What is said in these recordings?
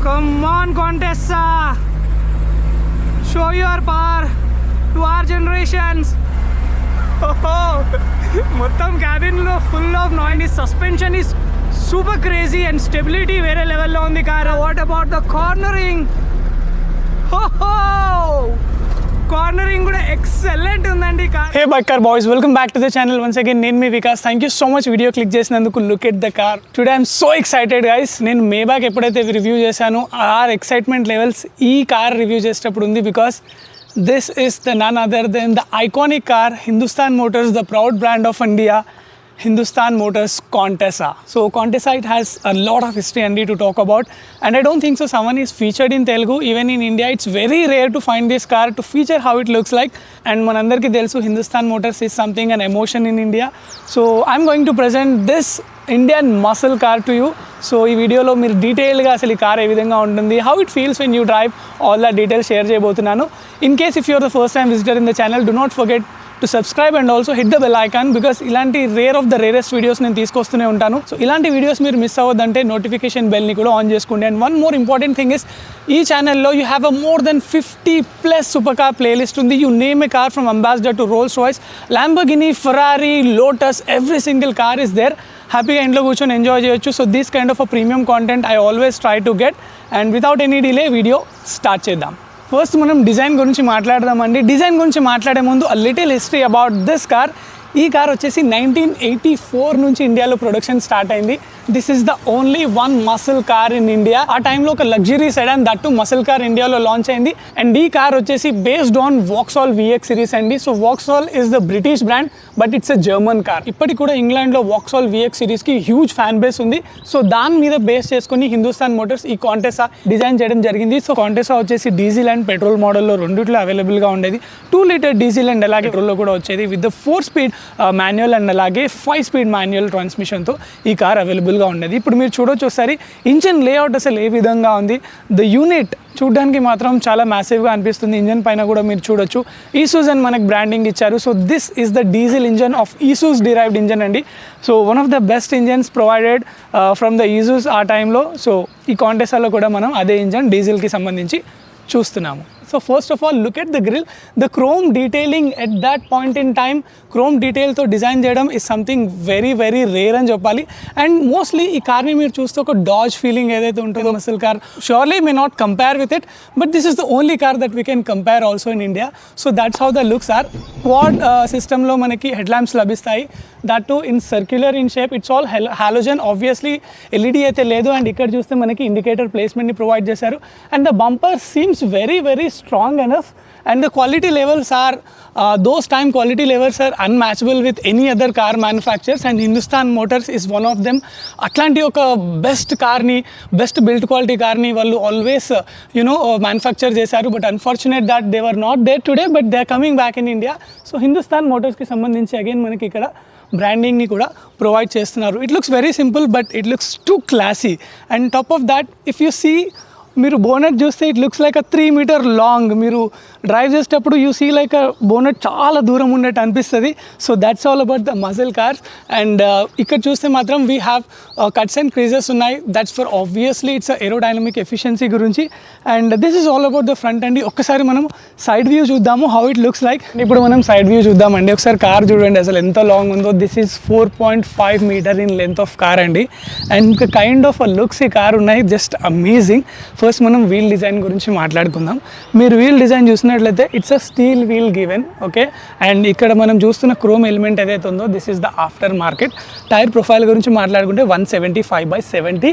Come on, Contessa! Show your power to our generations. Mottam cabin lo full of noise. Suspension is super crazy and stability very level lo undi car. What about the cornering? Cornering kuda excellent undandi car. Hey bike car boys, welcome back to the channel once again. Nenu me Vikas. Thank you so much video click chesinanduku. Look at the car. Today I'm so excited guys. Nenu Maybach eppudaithe review chesanu our excitement levels ee car review chestappudu undi because this is the none other than the iconic car Hindustan Motors, the proud brand of India, Hindustan Motors Contessa. So Contessa, it has a lot of history and to talk about, and I don't think so someone is featured in Telugu. Even in India it's very rare to find this car to feature how it looks like, and manandarki telusu Hindustan Motors is something, an emotion in India. So I'm going to present this Indian muscle car to you. So ఈ వీడియోలో మీరు డీటెయిల్గా అసలు ఈ car ఏ విధంగా ఉంటుంది, how it feels when you drive, all the details share చేయబోతున్నాను. In case if you're the first time visitor in the channel, do not forget to subscribe and also hit the bell icon because ఇలాంటి rare of the rarest videos నేను తీసుకొస్తూనే ఉంటాను. So ఇలాంటి videos మీరు miss అవ్వద్దంటే notification బెల్ని కూడా on చేసుకోండి. And one more important thing is, ఈ ఛానల్లో you have a more than 50+ super car playlist ఉంది. You name a car from Ambassador to Rolls Royce, Lamborghini, Ferrari, Lotus, every single car is there. హ్యాపీగా ఇంట్లో కూర్చొని enjoy చేయొచ్చు. So this kind of a premium content I always try to get. And without any delay video start చేద్దాం. First మనం design గురించి మాట్లాడదామండి. Design గురించి మాట్లాడే ముందు a little history about this car. ఈ కార్ వచ్చేసి 1984 నుంచి ఇండియాలో ప్రొడక్షన్ స్టార్ట్ అయింది. This is the only one muscle car in India. ఆ టైంలో ఒక luxury sedan, that muscle car ఇండియాలో లాంచ్ అయింది. అండ్ ఈ కార్ వచ్చేసి based on Vauxhall VX series అండి. So Vauxhall is the British brand but it's a German car. ఇప్పటికి కూడా ఇంగ్లాండ్లో వాక్సాల్ VX సిరీస్కి హ్యూజ్ ఫ్యాన్ బేస్ ఉంది. సో దాని మీద బేస్ చేసుకుని హిందుస్థాన్ మోటార్స్ ఈ కాంటెసా డిజైన్ చేయడం జరిగింది. సో కాంటెసా వచ్చేసి డీజిల్ అండ్ పెట్రోల్ మోడల్లో రెండిట్లో అవైలబుల్గా ఉండేది. 2 లీటర్ డీజిల్ అండ్ అలాగే పెట్రోల్లో కూడా వచ్చేది with the 4 speed manual and అలాగే 5 స్పీడ్ మాన్యువల్ ట్రాన్స్మిషన్తో ఈ కార్ అవైలబుల్గా ఉండేది. ఇప్పుడు మీరు చూడొచ్చు ఒకసారి ఇంజన్ లేఅవుట్ అసలు ఏ విధంగా ఉంది. ద యూనిట్ చూడడానికి మాత్రం చాలా మ్యాసివ్గా అనిపిస్తుంది. ఇంజన్ పైన కూడా మీరు చూడొచ్చు ఈసూజ్ అని మనకు బ్రాండింగ్ ఇచ్చారు. So this is the diesel engine of Isuzu derived engine అండి. So one of the best engines provided from the Isuzu ఆ టైంలో. సో ఈ కాంటెసాలో కూడా మనం అదే ఇంజన్ డీజిల్కి సంబంధించి చూస్తున్నాము. So first of all look at the grill. The chrome detailing at that point in time, chrome డీటెయిల్తో డిజైన్ చేయడం is something very very rare అని చెప్పాలి. అండ్ మోస్ట్లీ ఈ కార్ని మీరు చూస్తే ఒక డాజ్ ఫీలింగ్ ఏదైతే ఉంటుందో muscle car, surely may not compare with it, but this is the only car that we can compare also in India. So that's how the looks are. Quad సిస్టంలో మనకి head lamps లభిస్తాయి, that too in circular in shape. It's all halogen, obviously LED అయితే లేదు. And ఇక్కడ చూస్తే మనకి indicator ప్లేస్మెంట్ని provide చేశారు. And the bumper seems very very strong enough, and the quality levels are those time quality levels are unmatchable with any other car manufacturers, and Hindustan Motors is one of them. Atlanti oka best car ni, best build quality car ni vallu always manufacture chesaru, but unfortunate that they were not there today, but they are coming back in India. So Hindustan Motors ki sambandhinchi again manaki ikkada బ్రాండింగ్ని కూడా provide చేస్తున్నారు. It looks very simple but it looks too classy. And top of that if you see, మీరు bonnet చూస్తే it looks like a 3 meter long. మీరు drive చేసేటప్పుడు you see like a bonnet చాలా దూరం ఉన్నట్టు అనిపిస్తుంది. So that's all about the muscle cars. And ఇక్కడ చూస్తే మాత్రం we have cuts and creases ఉన్నాయి. That's for obviously it's aerodynamic efficiency గురించి. And this is all about the front అండి. ఒక్కసారి మనం సైడ్ వ్యూ చూద్దాము హౌ ఇట్ లుక్స్ లైక్. ఇప్పుడు మనం సైడ్ వ్యూ చూద్దామండి. ఒకసారి కార్ చూడండి అసలు ఎంత లాంగ్ ఉందో. This is 4.5 metre in length of car అండి. అండ్ కైండ్ ఆఫ్ లుక్స్ ఈ కార్ ఉన్నాయి, జస్ట్ అమేజింగ్. ఫస్ట్ మనం వీల్ డిజైన్ గురించి మాట్లాడుకుందాం. మీరు వీల్ డిజైన్ చూసినట్లయితే it's a steel wheel given, okay. And ఇక్కడ మనం చూస్తున్న క్రోమ్ ఎలిమెంట్ ఏదైతే ఉందో this is the aftermarket. Tyre profile గురించి మాట్లాడుకుంటే 175/70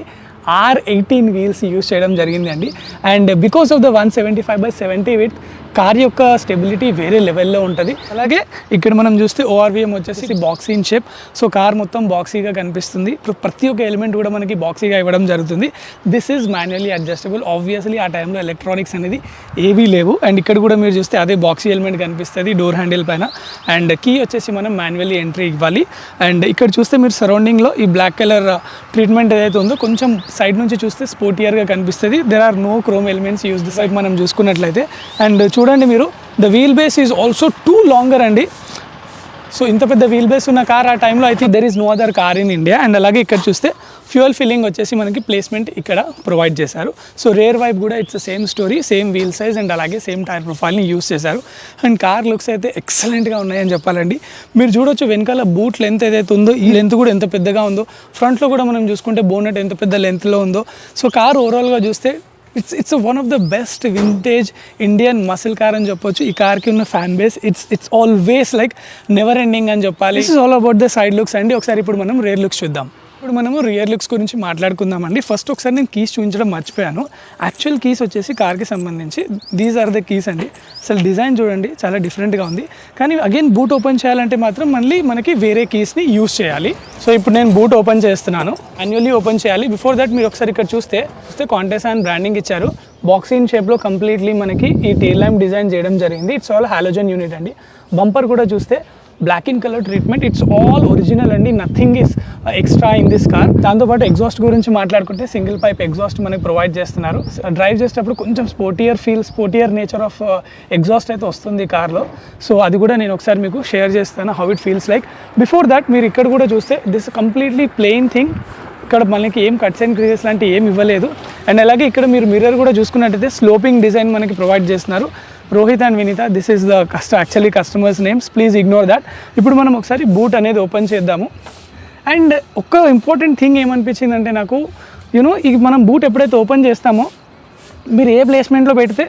R18 వీల్స్ యూస్ చేయడం జరిగింది అండి. And because of the 175/70 with car యొక్క స్టెబిలిటీ వేరే లెవెల్లో ఉంటుంది. అలాగే ఇక్కడ మనం చూస్తే ORVM వచ్చేసి boxy in shape. So car మొత్తం బాక్సీగా కనిపిస్తుంది. ప్రతి ఒక్క ఎలిమెంట్ కూడా మనకి బాక్సీగా ఇవ్వడం జరుగుతుంది. This is manually adjustable. Obviously ఆ టైంలో ఎలక్ట్రానిక్స్ అనేది ఏవీ లేవు. అండ్ ఇక్కడ కూడా మీరు చూస్తే అదే బాక్సీ ఎలిమెంట్ కనిపిస్తుంది డోర్ హ్యాండిల్ పైన. అండ్ కీ వచ్చేసి మనం మాన్యువల్లీ ఎంట్రీ ఇవ్వాలి. అండ్ ఇక్కడ చూస్తే మీరు సరౌండింగ్లో ఈ బ్లాక్ కలర్ ట్రీట్మెంట్ ఏదైతే ఉందో కొంచెం సైడ్ నుంచి చూస్తే స్పోర్టియర్గా కనిపిస్తుంది. There are no chrome elements use the side మనం చూసుకున్నట్లయితే. అండ్ చూడండి మీరు, the wheel base is also too longer అండి. సో ఇంత పెద్ద వీల్ బేస్ ఉన్న కార్ ఆ టైంలో అయితే there is no other car in India. And అలాగే ఇక్కడ చూస్తే ఫ్యూయల్ ఫిల్లింగ్ వచ్చేసి మనకి ప్లేస్మెంట్ ఇక్కడ ప్రొవైడ్ చేశారు. సో రేర్ వైప్ కూడా it's same story, same wheel size and అలాగే సేమ్ టైర్ ప్రొఫైల్ని యూస్ చేశారు. అండ్ కార్ లుక్స్ అయితే ఎక్సలెంట్గా ఉన్నాయని చెప్పాలండి. మీరు చూడొచ్చు వెనకాల బూట్ లెంత్ ఏదైతే ఉందో ఈ లెంత్ కూడా ఎంత పెద్దగా ఉందో, ఫ్రంట్లో కూడా మనం చూసుకుంటే బోనెట్ ఎంత పెద్ద లెంత్లో ఉందో. సో కార్ ఓవరాల్గా చూస్తే it's one of the best vintage Indian muscle car అని చెప్పొచ్చు. ఈ కార్కి ఉన్న fan base it's always like never ending అని చెప్పాలి. This is all about the side looks అండి. ఒకసారి ఇప్పుడు మనం రియర్ లుక్స్ చూద్దాం. ఇప్పుడు మనము రియర్ లుక్స్ గురించి మాట్లాడుకుందామండి. ఫస్ట్ ఒకసారి నేను కీస్ చూపించడం మర్చిపోయాను. యాక్చువల్ కీస్ వచ్చేసి కార్కి సంబంధించి దీస్ ఆర్ ద కీస్ అండి. అసలు డిజైన్ చూడండి చాలా డిఫరెంట్గా ఉంది. కానీ అగైన్ బూట్ ఓపెన్ చేయాలంటే మాత్రం మళ్ళీ మనకి వేరే కీస్ని యూస్ చేయాలి. సో ఇప్పుడు నేను బూట్ ఓపెన్ చేస్తున్నాను, మాన్యువల్లీ ఓపెన్ చేయాలి. బిఫోర్ దట్ మీరు ఒకసారి ఇక్కడ చూస్తే కాంటెస్ అండ్ బ్రాండింగ్ ఇచ్చారు. బాక్సింగ్ షేప్లో కంప్లీట్లీ మనకి ఈ టెయిల్ ల్యాంప్ డిజైన్ చేయడం జరిగింది. ఇట్స్ ఆల్ హాలోజన్ యూనిట్ అండి. బంపర్ కూడా చూస్తే black in colour treatment, it's all original అండి, nothing is extra in this car. దాంతోపాటు ఎగ్జాస్ట్ గురించి మాట్లాడుకుంటే సింగిల్ పైప్ ఎగ్జాస్ట్ మనకి ప్రొవైడ్ చేస్తున్నారు. డ్రైవ్ చేసేటప్పుడు కొంచెం స్పోర్టియర్ నేచర్ ఆఫ్ ఎగ్జాస్ట్ అయితే వస్తుంది కార్లో. సో అది కూడా నేను ఒకసారి మీకు షేర్ చేస్తాను how it feels like. Before that మీరు ఇక్కడ కూడా చూస్తే దిస్ కంప్లీట్లీ ప్లెయిన్ థింగ్. ఇక్కడ మనకి ఏం కట్స్ అండ్ క్రీజెస్ లాంటి ఏం ఇవ్వలేదు. అండ్ అలాగే ఇక్కడ మీరు మిర్రర్ కూడా చూసుకున్నట్టయితే స్లోపింగ్ డిజైన్ మనకి ప్రొవైడ్ చేస్తున్నారు. Rohit and Vineeta, this is the actually customers names, please ignore that. ఇప్పుడు మనం ఒకసారి బూట్ అనేది ఓపెన్ చేద్దాము. అండ్ ఒక్క ఇంపార్టెంట్ థింగ్ ఏమనిపించిందంటే నాకు, యూనో ఇది మనం బూట్ ఎప్పుడైతే ఓపెన్ చేస్తామో మీరు ఏ ప్లేస్మెంట్లో పెడితే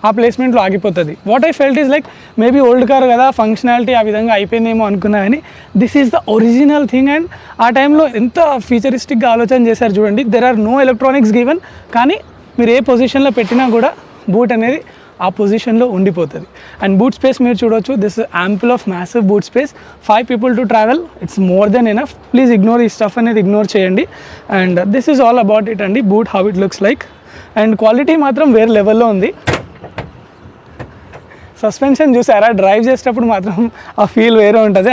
ఆ ప్లేస్మెంట్లో ఆగిపోతుంది. What I felt is like maybe old car కదా, ఫంక్షనాలిటీ ఆ విధంగా అయిపోయిందేమో అనుకున్నా, కానీ this is the original thing. And ఆ టైంలో ఎంత ఫ్యూచరిస్టిక్గా ఆలోచన చేశారు చూడండి. There are no electronics given, కానీ మీరు ఏ పొజిషన్లో పెట్టినా కూడా బూట్ అనేది ఆ పొజిషన్లో ఉండిపోతుంది. అండ్ బూట్ స్పేస్ మీరు చూడవచ్చు, this ample of massive boot space, 5 people to travel, it's more than enough. Please ignore ఈ స్టఫ్ అనేది ఇగ్నోర్ చేయండి. And this is all about it అండి, boot how it looks like. And quality మాత్రం వేరే లెవెల్లో ఉంది. సస్పెన్షన్ చూసారా, drive చేసేటప్పుడు మాత్రం ఆ ఫీల్ వేరే ఉంటుంది.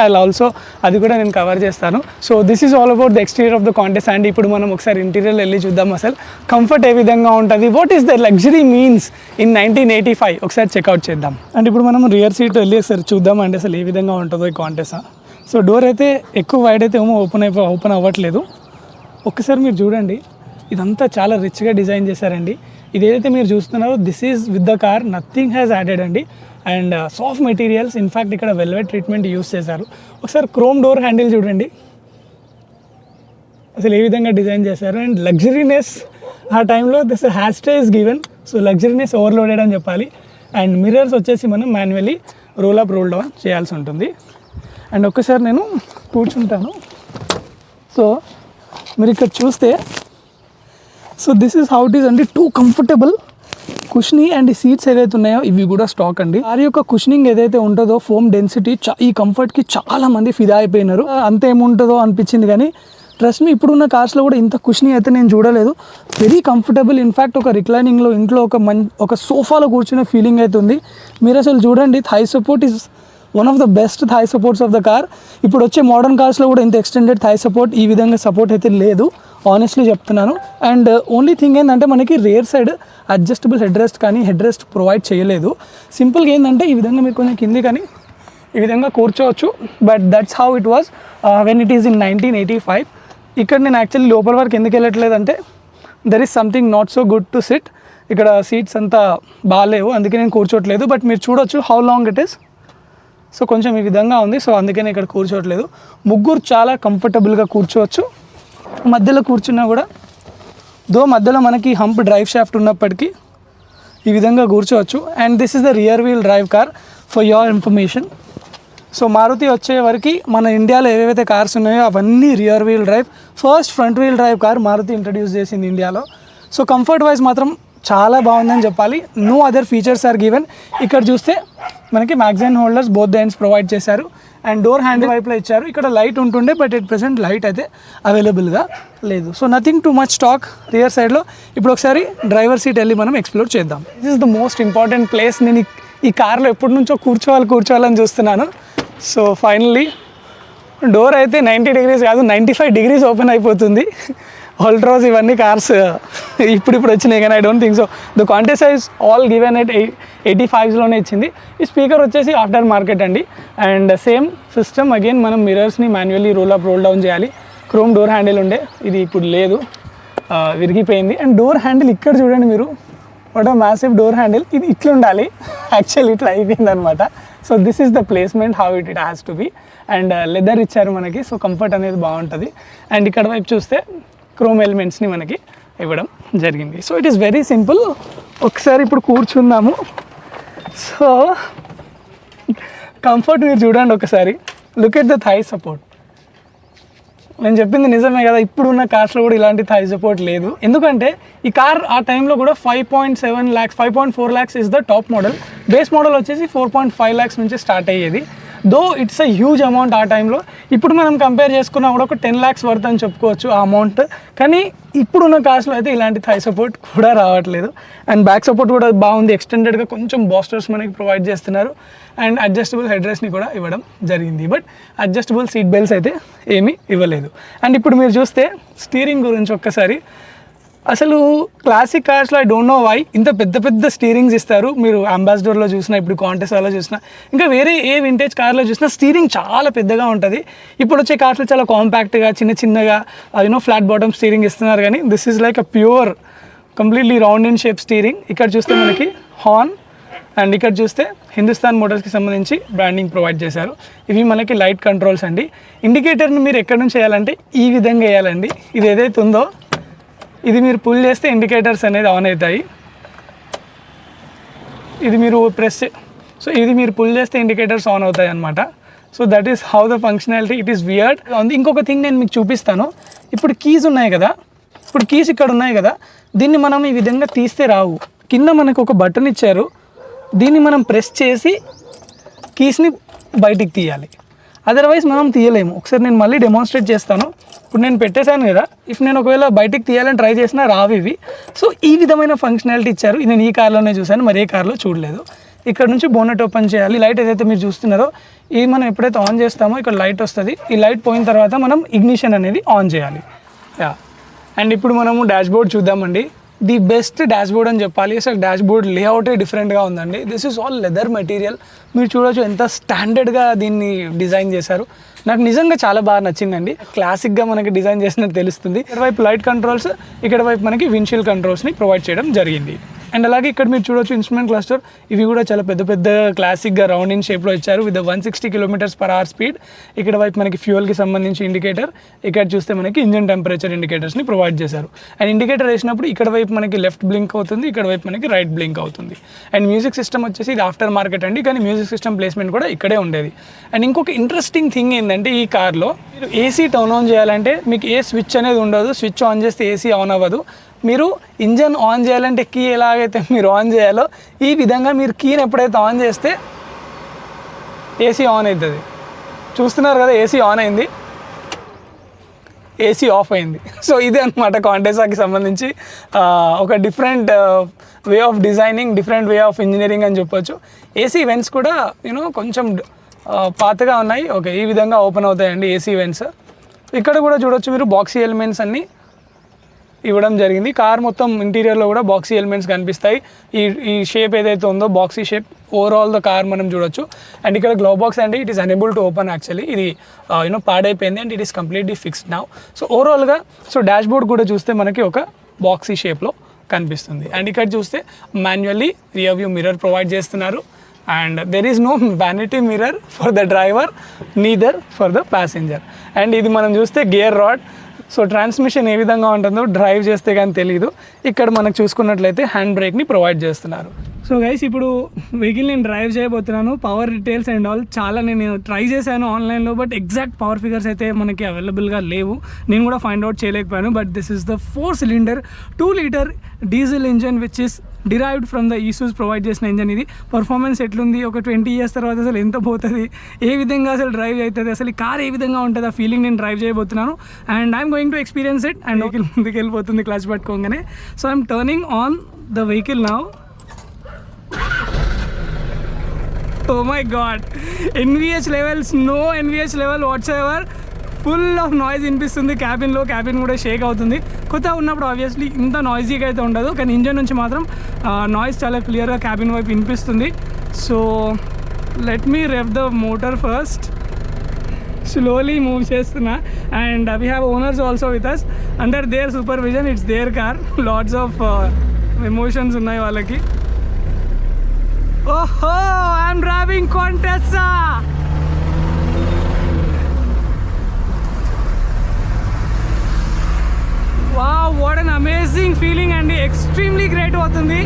అది కూడా నేను కవర్ చేస్తాను. So this is all about the exterior of the contest. And ఇప్పుడు మనం ఒకసారి ఇంటీరియర్ వెళ్ళి చూద్దాం అసలు కంఫర్ట్ ఏ విధంగా ఉంటుంది, what is the luxury means in 1985 ఒకసారి చెక్అవుట్ చేద్దాం. అండ్ ఇప్పుడు మనం రియర్ సీట్ వెళ్ళి ఒకసారి చూద్దాం అండి అసలు ఏ విధంగా ఉంటుందో ఈ కాంటెస్ట్. సో డోర్ అయితే ఎక్కువ వైడ్ అయితే ఏమో ఓపెన్ అవ్వట్లేదు. ఒక్కసారి మీరు చూడండి, ఇదంతా చాలా రిచ్గా డిజైన్ చేశారండి. ఇదేదైతే మీరు చూస్తున్నారో this is with the car, nothing has added అండి. అండ్ సాఫ్ట్ మెటీరియల్స్, ఇన్ఫ్యాక్ట్ ఇక్కడ వెల్వెట్ ట్రీట్మెంట్ యూస్ చేశారు. ఒకసారి క్రోమ్ డోర్ హ్యాండిల్ చూడండి అసలు ఏ విధంగా డిజైన్ చేశారు. అండ్ లగ్జరీనెస్ ఆ టైంలో this hashtag given, so luxuriness overloaded అని చెప్పాలి. అండ్ మిర్రర్స్ వచ్చేసి మనం manually roll up roll down చేయాల్సి ఉంటుంది. అండ్ ఒక్కసారి నేను కూర్చుంటాను. సో మీరు ఇక్కడ చూస్తే, so this is how it is అండి, టూ కంఫర్టబుల్ కుషనీ. అండ్ ఈ సీట్స్ ఏదైతే ఉన్నాయో ఇవి కూడా స్టాక్ అండి. కార్ యొక్క కుషనింగ్ ఏదైతే ఉంటుందో ఫోమ్ డెన్సిటీ ఈ కంఫర్ట్కి చాలా మంది ఫిదా అయిపోయినారు. అంత ఏముంటుందో అనిపించింది, కానీ ట్రస్ట్ మీ ఇప్పుడున్న కార్స్లో కూడా ఇంత కుషనీ అయితే నేను చూడలేదు. Very comfortable. ఇన్ఫ్యాక్ట్ ఒక రిక్లైనింగ్లో ఇంట్లో ఒక సోఫాలో కూర్చునే ఫీలింగ్ అయితే ఉంది. మీరు అసలు చూడండి, thigh support is one of the best thigh supports of the car. ఇప్పుడు వచ్చే మోడర్న్ కార్స్లో కూడా ఇంత ఎక్స్టెండెడ్ థై సపోర్ట్ ఈ విధంగా సపోర్ట్ అయితే లేదు, ఆనెస్ట్లీ చెప్తున్నాను. అండ్ ఓన్లీ థింగ్ ఏంటంటే మనకి rare side adjustable head rest కానీ హెడ్ రెస్ట్ ప్రొవైడ్ చేయలేదు. సింపుల్గా ఏంటంటే ఈ విధంగా మీరు కొంచెం కింది కానీ ఈ విధంగా కూర్చోవచ్చు. But that's how it was when it is in 1985. ఇక్కడ నేను యాక్చువల్లీ లోపల వరకు ఎందుకు వెళ్ళట్లేదంటే there is something not so good to sit. ఇక్కడ సీట్స్ అంతా బాగాలేవు, అందుకే నేను కూర్చోట్లేదు. బట్ మీరు చూడొచ్చు how long it is. So కొంచెం ఈ విధంగా ఉంది, సో అందుకే నేను ఇక్కడ కూర్చోట్లేదు. ముగ్గురు చాలా కంఫర్టబుల్గా కూర్చోవచ్చు. మధ్యలో కూర్చున్నా కూడా మధ్యలో మనకి హంప్ డ్రైవ్ షాఫ్ట్ ఉన్నప్పటికీ ఈ విధంగా కూర్చోవచ్చు. And this is the rear wheel drive car for your information. So Maruti వచ్చే వరకు మన ఇండియాలో ఏవైతే కార్స్ ఉన్నాయో అవన్నీ rear wheel drive. First front wheel drive car Maruti introduce చేసింది ఇండియాలో. సో కంఫర్ట్ వైజ్ మాత్రం చాలా బాగుందని చెప్పాలి. No other features are given. ఇక్కడ చూస్తే మనకి magazine holders both the ends provide చేశారు. అండ్ డోర్ హ్యాండిల్ వైపులో ఇచ్చారు. ఇక్కడ లైట్ ఉంటుండే, బట్ ఎట్ ప్రెసెంట్ లైట్ అయితే అవైలబుల్గా లేదు. So nothing too much stock rear సైడ్లో. ఇప్పుడు ఒకసారి డ్రైవర్ సీట్ వెళ్ళి మనం ఎక్స్ప్లోర్ చేద్దాం. This is the most important place. నేను ఈ కార్లో ఎప్పటి నుంచో కూర్చోవాలని చూస్తున్నాను. సో ఫైనల్లీ డోర్ అయితే 90 degrees కాదు 95 degrees ఓపెన్ అయిపోతుంది. ఆల్ట్రాస్ ఇవన్నీ కార్స్ ఇప్పుడు వచ్చినాయి, కానీ I don't think so. The Contessa's all given at 85లోనే ఇచ్చింది. ఈ స్పీకర్ వచ్చేసి ఆఫ్టర్ మార్కెట్ అండి. అండ్ సేమ్ సిస్టమ్ అగైన్ మనం మిరర్స్ని manually roll up roll down చేయాలి. క్రోమ్ డోర్ హ్యాండిల్ ఉండే, ఇది ఇప్పుడు లేదు, విరిగిపోయింది. అండ్ డోర్ హ్యాండిల్ ఇక్కడ చూడండి మీరు, వాట్ ఆ మ్యాసివ్ డోర్ హ్యాండిల్. ఇది ఇట్లా ఉండాలి, యాక్చువల్లీ ఇట్లా అయిపోయింది అనమాట. So this is the placement how it has to be. And leather ఇచ్చారు మనకి, సో కంఫర్ట్ అనేది బాగుంటుంది. అండ్ ఇక్కడ వైపు చూస్తే క్రోమ్ ఎలిమెంట్స్ని మనకి ఇవ్వడం జరిగింది. So it is very simple. ఒకసారి ఇప్పుడు కూర్చుందాము. సో కంఫర్ట్ మీరు చూడండి ఒకసారి, look at the thigh support. నేను చెప్పింది నిజమే కదా, ఇప్పుడున్న కార్స్లో కూడా ఇలాంటి థై సపోర్ట్ లేదు. ఎందుకంటే ఈ కార్ ఆ టైంలో కూడా 5.7 lakhs 5.4 lakhs is the top model. Base model వచ్చేసి 4.5 lakhs నుంచి స్టార్ట్ అయ్యేది. దో ఇట్స్ అ హ్యూజ్ అమౌంట్ ఆ టైంలో. ఇప్పుడు మనం కంపేర్ చేసుకున్నా కూడా ఒక 10 lakhs వర్త్ అని చెప్పుకోవచ్చు ఆ అమౌంట్. కానీ ఇప్పుడున్న కార్స్లో అయితే ఇలాంటి థై సపోర్ట్ కూడా రావట్లేదు. అండ్ బ్యాక్ సపోర్ట్ కూడా బాగుంది, ఎక్స్టెండెడ్గా కొంచెం బాస్టర్స్ మనకి ప్రొవైడ్ చేస్తున్నారు. అండ్ అడ్జస్టబుల్ హెడ్ రెస్ట్ని కూడా ఇవ్వడం జరిగింది. బట్ అడ్జస్టబుల్ సీట్ బెల్ట్స్ అయితే ఏమీ ఇవ్వలేదు. అండ్ ఇప్పుడు మీరు చూస్తే స్టీరింగ్ గురించి ఒక్కసారి, అసలు క్లాసిక్ కార్స్లో ఐ డోంట్ నో వై ఇంత పెద్ద పెద్ద స్టీరింగ్స్ ఇస్తారు. మీరు అంబాసిడర్లో చూసినా, ఇప్పుడు కాంటెస్ట్లో చూసినా, ఇంకా వేరే ఏ వింటేజ్ కార్లో చూసినా స్టీరింగ్ చాలా పెద్దగా ఉంటుంది. ఇప్పుడు వచ్చే కార్స్లో చాలా కాంపాక్ట్గా చిన్నగా ఫ్లాట్ బాటమ్ స్టీరింగ్ ఇస్తున్నారు. కానీ this is like a pure completely round in shape steering. ఇక్కడ చూస్తే మనకి హార్న్, అండ్ ఇక్కడ చూస్తే హిందుస్థాన్ మోటార్స్కి సంబంధించి బ్రాండింగ్ ప్రొవైడ్ చేశారు. ఇవి మనకి లైట్ కంట్రోల్స్ అండి. ఇండికేటర్ని మీరు ఎక్కడి నుంచి వేయాలంటే ఈ విధంగా వేయాలండి. ఇది ఏదైతే ఉందో ఇది మీరు పుల్ చేస్తే ఇండికేటర్స్ అనేది ఆన్ అవుతాయి. ఇది మీరు ఇది మీరు పుల్ చేస్తే ఇండికేటర్స్ ఆన్ అవుతాయి అనమాట. So that is how the functionality. It is weird. ఇంకొక థింగ్ నేను మీకు చూపిస్తాను. ఇప్పుడు కీస్ ఉన్నాయి కదా, ఇప్పుడు కీస్ ఇక్కడ ఉన్నాయి కదా, దీన్ని మనం ఈ విధంగా తీస్తే రావు. కింద మనకు ఒక బటన్ ఇచ్చారు, దీన్ని మనం ప్రెస్ చేసి కీస్ని బయటికి తీయాలి. అదర్వైజ్ మనం తీయలేము. ఒకసారి నేను మళ్ళీ డెమాన్స్ట్రేట్ చేస్తాను. ఇప్పుడు నేను పెట్టేశాను కదా, ఇఫ్ నేను ఒకవేళ బయటికి తీయాలని ట్రై చేసినా రావు ఇవి. సో ఈ విధమైన ఫంక్షనాలిటీ ఇచ్చారు. నేను ఈ కార్లోనే చూశాను, మరి ఏ కార్లో చూడలేదు. ఇక్కడ నుంచి బోనెట్ ఓపెన్ చేయాలి. లైట్ ఏదైతే మీరు చూస్తున్నారో ఇది మనం ఎప్పుడైతే ఆన్ చేస్తామో ఇక్కడ లైట్ వస్తుంది. ఈ లైట్ పోయిన తర్వాత మనం ఇగ్నిషన్ అనేది ఆన్ చేయాలి. అండ్ ఇప్పుడు మనము డాష్ బోర్డ్ చూద్దామండి. ది బెస్ట్ డాష్ బోర్డ్ అని చెప్పాలి. అసలు డాష్ బోర్డ్ లేఅవుటే డిఫరెంట్గా ఉందండి. This is all leather material. మీరు చూడవచ్చు ఎంత స్టాండర్డ్గా దీన్ని డిజైన్ చేశారు. నాకు నిజంగా చాలా బాగా నచ్చిందండి. క్లాసిక్గా మనకి డిజైన్ చేసినట్టు తెలుస్తుంది. ఇక్కడ వైపు లైట్ కంట్రోల్స్, ఇక్కడ వైపు మనకి విండ్షీల్డ్ కంట్రోల్స్ని ప్రొవైడ్ చేయడం జరిగింది. అండ్ అలాగే ఇక్కడ మీరు చూడవచ్చు ఇన్స్ట్రుమెంట్ క్లస్టర్. ఇవి కూడా చాలా పెద్ద పెద్ద క్లాసిక్గా రౌండ్ ఇన్ షేప్లో ఇచ్చారు విత్ 160 km/h స్పీడ్. ఇక్కడ వైపు మనకి ఫ్యూయల్కి సంబంధించి ఇండికేటర్, ఇక్కడ చూస్తే మనకి ఇంజిన్ టెంపరేచర్ ఇండికేటర్స్ని ప్రొవైడ్ చేశారు. అండ్ ఇండికేటర్ వేసినప్పుడు ఇక్కడ వైపు మనకి లెఫ్ట్ బ్లింక్ అవుతుంది, ఇక్కడ వైపు మనకి రైట్ బ్లింక్ అవుతుంది. అండ్ మ్యూజిక్ సిస్టమ్ వచ్చేసి ఇది ఆఫ్టర్ మార్కెట్ అండి, కానీ మ్యూజిక్ సిస్టమ్ ప్లేస్మెంట్ కూడా ఇక్కడే ఉండేది. అండ్ ఇంకొక ఇంట్రెస్టింగ్ థింగ్ ఏంటంటే ఈ కార్లో మీరు ఏసీ టర్న్ ఆన్ చేయాలంటే మీకు ఏ స్విచ్ అనేది ఉండదు. స్విచ్ ఆన్ చేస్తే ఏసీ ఆన్ అవ్వదు. మీరు ఇంజన్ ఆన్ చేయాలంటే కీ ఎలాగైతే మీరు ఆన్ చేయాలో ఈ విధంగా మీరు కీని ఎప్పుడైతే ఆన్ చేస్తే ఏసీ ఆన్ అవుతుంది. చూస్తున్నారు కదా, ఏసీ ఆన్ అయింది, ఏసీ ఆఫ్ అయింది. సో ఇదే అనమాట కాంటెసాకి సంబంధించి ఒక different way of designing, different way of engineering అని చెప్పొచ్చు. ఏసీ వెంట్స్ కూడా కొంచెం పాతగా ఉన్నాయి. ఓకే, ఈ విధంగా ఓపెన్ అవుతాయండి ఏసీ వెంట్స్. ఇక్కడ కూడా చూడొచ్చు మీరు బాక్సీ ఎలిమెంట్స్ అన్నీ ఇవ్వడం జరిగింది. కార్ మొత్తం ఇంటీరియర్లో కూడా బాక్సీ ఎలిమెంట్స్ కనిపిస్తాయి. ఈ షేప్ ఏదైతే ఉందో boxy shape overall the car మనం చూడొచ్చు. అండ్ ఇక్కడ గ్లవ్ బాక్స్ అండి, it is unable to open. Actually ఇది పాడైపోయింది and it is completely fixed now. So ఓవరాల్గా డాష్ బోర్డ్ కూడా చూస్తే మనకి ఒక బాక్సీ షేప్లో కనిపిస్తుంది. అండ్ ఇక్కడ చూస్తే manually rear view mirror provide చేస్తున్నారు. And there is no vanity mirror for the driver, neither for the passenger. And ఇది మనం చూస్తే గేర్ రాడ్. సో ట్రాన్స్మిషన్ ఏ విధంగా ఉంటుందో డ్రైవ్ చేస్తే కానీ తెలియదు. ఇక్కడ మనకు చూసుకున్నట్లయితే హ్యాండ్ బ్రేక్ని ప్రొవైడ్ చేస్తున్నారు. సో గైస్, ఇప్పుడు వెహికల్ నేను డ్రైవ్ చేయబోతున్నాను. పవర్ డీటెయిల్స్ అండ్ ఆల్ చాలా నేను ట్రై చేశాను ఆన్లైన్లో, బట్ ఎగ్జాక్ట్ పవర్ ఫిగర్స్ అయితే మనకి అవైలబుల్గా లేవు. నేను కూడా ఫైండ్ అవుట్ చేయలేకపోయాను. But this is the 4-cylinder 2-liter diesel engine which is derived from the Isuzu provide చేసిన ఇంజన్. ఇది పర్ఫార్మెన్స్ ఎట్లుంది, ఒక 20 years తర్వాత అసలు ఎంత పోతుంది, ఏ విధంగా అసలు డ్రైవ్ అవుతుంది, అసలు ఈ కార్ ఏ విధంగా ఉంటుంది, ఆ ఫీలింగ్ నేను డ్రైవ్ చేయబోతున్నాను. And I'm going to experience it. And vehicle ముందుకు వెళ్ళిపోతుంది క్లచ్ పట్టుకోగానే. So I'm turning on the vehicle now. Oh my god, NVH levels, no NVH level whatsoever. Full of noise వినిపిస్తుంది క్యాబిన్లో. క్యాబిన్ కూడా షేక్ అవుతుంది. కొత్తగా ఉన్నప్పుడు ఆబ్వియస్లీ ఇంత నాయిజీగా అయితే ఉండదు, కానీ ఇంజన్ నుంచి మాత్రం నాయిస్ చాలా క్లియర్గా క్యాబిన్ వైపు వినిపిస్తుంది. So let me rev the motor first. Slowly move చేస్తున్నా. And we have owners also with us. Under their supervision, it's their car. Lots of emotions ఉన్నాయి వాళ్ళకి. ఓహో, I'm driving Contessa. Wow, what an amazing feeling అండి. Extremely great అవుతుంది.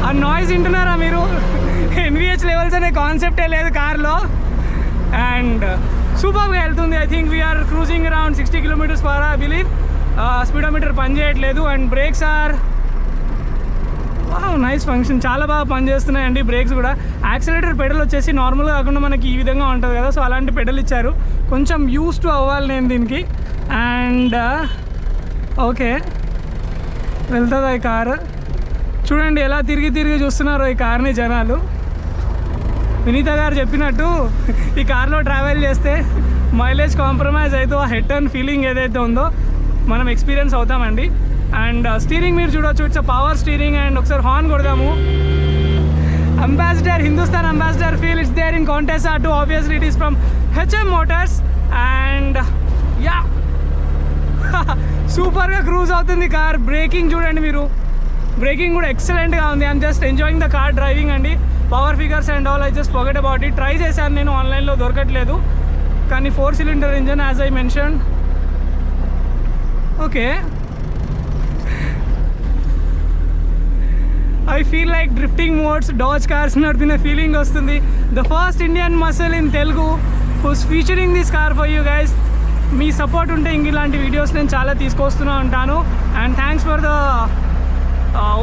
ఆ noise వింటున్నారా మీరు? NVH levels అనే కాన్సెప్టే లేదు కార్లో. అండ్ సూపర్గా వెళ్తుంది. I think we're cruising around 60 kilometres per hour I believe. Speedometer పనిచేయట్లేదు. And brakes are nice function, చాలా బాగా పనిచేస్తున్నాయండి బ్రేక్స్ కూడా. యాక్సిలేటర్ పెడల్ వచ్చేసి నార్మల్గా కాకుండా మనకి ఈ విధంగా ఉంటుంది కదా, సో అలాంటి పెడల్ ఇచ్చారు. కొంచెం యూస్ టు అవ్వాలి నేను దీనికి. అండ్ ఓకే, వెళ్తుందా ఈ కారు? చూడండి ఎలా తిరిగి తిరిగి చూస్తున్నారో ఈ కార్ని జనాలు. వినీత గారు చెప్పినట్టు ఈ కార్లో ట్రావెల్ చేస్తే మైలేజ్ కాంప్రమైజ్ అయితే ఆ హెడ్ టర్న్ ఫీలింగ్ ఏదైతే ఉందో మనం ఎక్స్పీరియన్స్ అవుతామండి. అండ్ స్టీరింగ్ మీరు చూడవచ్చు, ఇట్స్ పవర్ స్టీరింగ్. అండ్ ఒకసారి హార్న్ కొడదాము. Ambassador, Hindustan Ambassador feel it's there in Contessa 2. Obviously it is from HM motors. And yeah, సూపర్గా క్రూజ్ అవుతుంది కార్. బ్రేకింగ్ చూడండి మీరు, బ్రేకింగ్ కూడా ఎక్సలెంట్గా ఉంది. I'm just enjoying the car driving అండి. Power figures and all I just forget about it. Try చేశాను నేను, ఆన్లైన్లో దొరకట్లేదు. కానీ 4 cylinder engine as I mention. Okay, I feel like drifting modes, Dodge cars నడిపిన ఫీలింగ్ వస్తుంది. The first Indian muscle in Telugu who's featuring this car for you guys. మీ support ఉంటే ఇంక ఇలాంటి వీడియోస్ నేను చాలా తీసుకొస్తూనే ఉంటాను. And thanks for the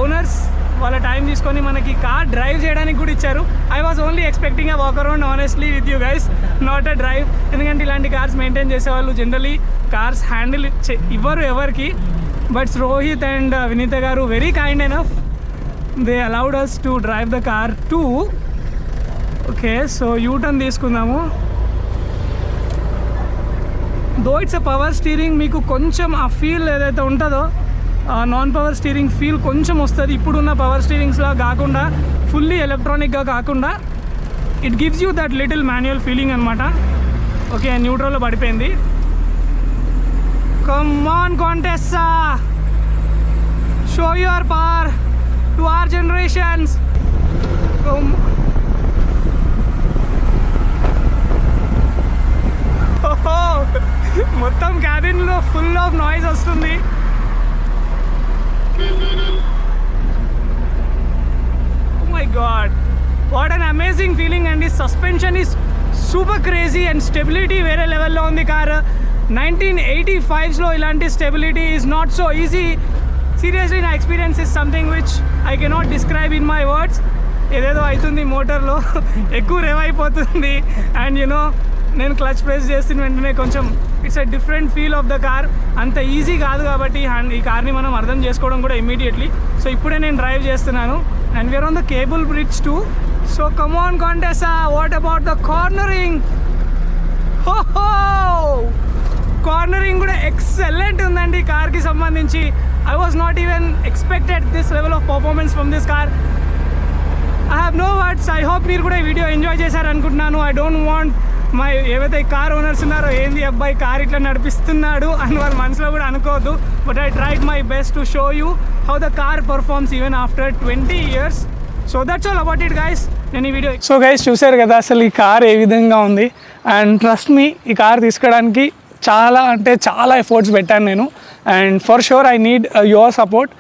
owners, వాళ్ళ టైం తీసుకొని మనకి కార్ డ్రైవ్ చేయడానికి కూడా ఇచ్చారు. I was only expecting a walk around honestly with you guys, not a drive. ఎందుకంటే ఇలాంటి కార్స్ మెయింటైన్ చేసేవాళ్ళు జనరలీ కార్స్ హ్యాండిల్ ఇవ్వరు ఎవరికి. But Rohit and Vineetha garu very kind enough, they allowed us to drive the car too. Okay, so U turn తీసుకుందాము. Though it's a power steering, మీకు కొంచెం ఆ feel ఏదైతే ఉంటుందో నాన్ పవర్ స్టీరింగ్ ఫీల్ కొంచెం వస్తుంది. ఇప్పుడున్న పవర్ స్టీరింగ్స్లా కాకుండా, ఫుల్లీ ఎలక్ట్రానిక్గా కాకుండా, it gives you that little manual feeling అనమాట. ఓకే, న్యూట్రల్లో పడిపోయింది. Come on Contessa, show your power to our generations. మొత్తం క్యాబిన్లో ఫుల్ ఆఫ్ నాయిస్ వస్తుంది. Oh my god, what an amazing feeling. And this suspension is super crazy and stability వేరే లెవెల్లో ఉంది car. 1985s లో ఇలాంటి stability is not so easy. Seriously, నా experience is something which I cannot describe in my words. ఏదేదో అవుతుంది మోటార్లో, ఎక్కువ rave అయిపోతుంది. అండ్ యూనో, నేను క్లచ్ ప్రెస్ చేసిన వెంటనే కొంచెం it's a different feel of the car. అంత ఈజీ కాదు కాబట్టి ఈ కార్ని మనం అర్థం చేసుకోవడం కూడా ఇమీడియట్లీ. సో ఇప్పుడే నేను డ్రైవ్ చేస్తున్నాను. And we're on the cable bridge too. So come on Contessa, what about the cornering? Cornering కూడా ఎక్సలెంట్ ఉందండి కార్కి సంబంధించి. I was not even expected this level of performance from this car. I have no words. I hope మీరు కూడా ఈ video enjoy చేశారనుకుంటున్నాను. I don't want my ఏవైతే car owners ఉన్నారో ఏంది అబ్బాయి కార్ ఇట్లా నడిపిస్తున్నాడు అని వాళ్ళ మనసులో కూడా అనుకోవద్దు. But I tried my best to show you how the car performs even after 20 years. So that's all about it guys. నేను ఈ వీడియో సో గైస్ చూసారు కదా అసలు ఈ కార్ ఏ విధంగా ఉంది. అండ్ ట్రస్ట్ మీ, ఈ కార్ తీసుకోవడానికి చాలా అంటే చాలా ఎఫర్ట్స్ పెట్టాను నేను. And for sure I need your support.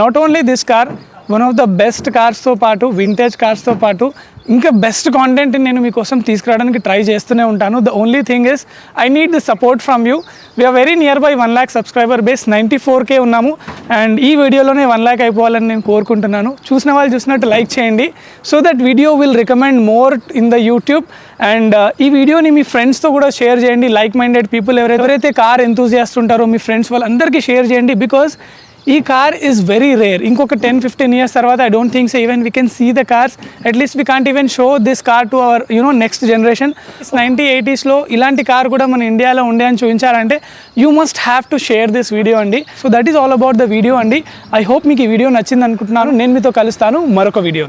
Not only this car, one of the best కార్స్తో పాటు, వింటేజ్ కార్స్తో పాటు ఇంకా బెస్ట్ కాంటెంట్ నేను మీకోసం తీసుకురావడానికి ట్రై చేస్తూనే ఉంటాను. The only thing is I need the support from you. We're very near by 1 lakh subscriber base, 94K ఉన్నాము. అండ్ ఈ వీడియోలోనే 1 lakh అయిపోవాలని నేను కోరుకుంటున్నాను. చూసిన వాళ్ళు చూసినట్టు లైక్ చేయండి, so that video will recommend more in the YouTube. And ఈ వీడియోని మీ ఫ్రెండ్స్తో కూడా షేర్ చేయండి. లైక్ మైండెడ్ పీపుల్ ఎవరైతే కార్ ఎంతూజియాస్ట్ ఉంటారో మీ ఫ్రెండ్స్ వాళ్ళందరికీ షేర్ చేయండి. బికాజ్ ఈ కార్ ఈజ్ వెరీ రేర్. ఇంకొక 10-15 years తర్వాత I don't think so even we can see the cars, at least we can't even show this car to our next generation. 90-80sలో ఇలాంటి car కూడా మన ఇండియాలో ఉండే అని చూపించాలంటే you must have to share this video అండి. So that is all about the video అండి. ఐ హోప్ మీకు ఈ వీడియో నచ్చింది అనుకుంటున్నాను. నేను మీతో కలుస్తాను మరొక వీడియో.